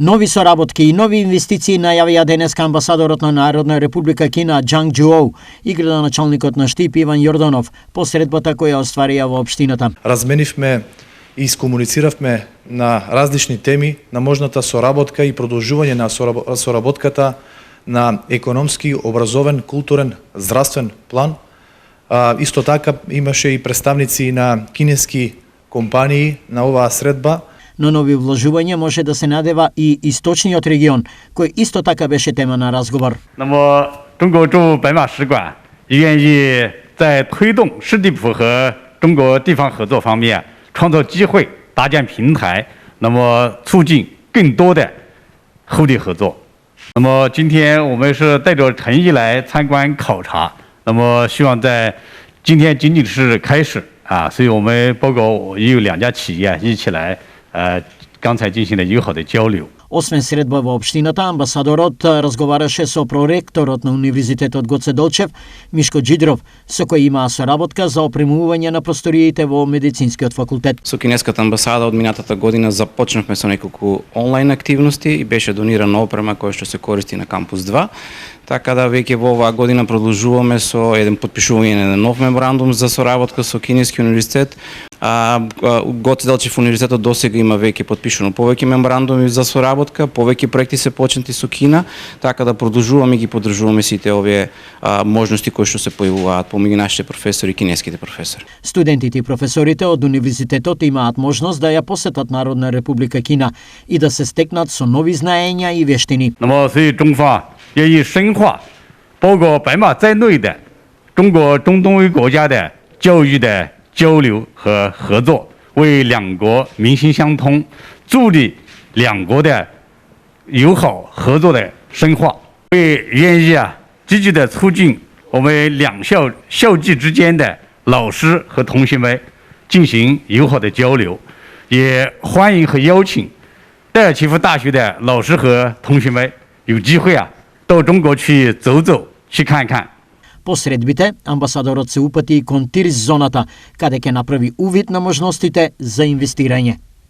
Нови соработки и нови инвестиции најавија денеска амбасадорот на Народна република Кина Џанг Џуоу и градоначалникот на Штип Иван Јорданов по средбата која остварија во општината. Разменивме и искомунициравме на различни теми на можната соработка и продолжување на соработката на економски, образовен, културен, здравствен план. Исто така имаше и представници на кинески компании на оваа средба. Но нови вложувања може да се надева и источниот регион, кој исто така беше тема на разговор. 那么，中国驻白马使馆愿意在推动市地普和中国地方合作方面创造机会、搭建平台，那么促进更多的后地合作。那么今天我们是带着诚意来参观考察，那么希望在今天仅仅是开始啊，所以我们包括我也有2家企业一起来。刚才进行了友好的交流。 Освен средба во општината, амбасадорот разговараше со проректорот на Универзитетот Гоце Делчев, Мишко Џидров, со кој имаа соработка за опремување на просториите во медицинскиот факултет. Со кинеската амбасада од минатата година започнавме со неколку онлайн активности и беше донирана опрема која што се користи на кампус 2. Така да веќе во оваа година продолжуваме со еден подпишување на нов меморандум за соработка со Кинески универзитет. Гоце Делчев универзитетот досега има веќе подпишано повеќе меморандуми за соработка, повеќе проекти се почнати со Кина, така да продолжуваме и ги поддржуваме сите овие можности кои што се појавуваат помеѓу нашите професори и кинеските професори. Студентите и професорите од универзитетот имаат можност да ја посетат Народна република Кина и да се стекнат со нови знаења и вештини. 那么，所以中方愿意深化包括白马在内的中国中东欧国家的教育的交流和合作，为两国民心相通，助力两国的友好合作的深化，为愿意积极的促进我们两校际之间的老师和同学们进行友好的交流，也欢迎和邀请戴尔齐夫大学的老师和同学们有机会到中国去走走，去看看。 По средбите, амбасадорот се упати и кон ТИРС зоната, каде ќе направи увид на можностите за инвестирање.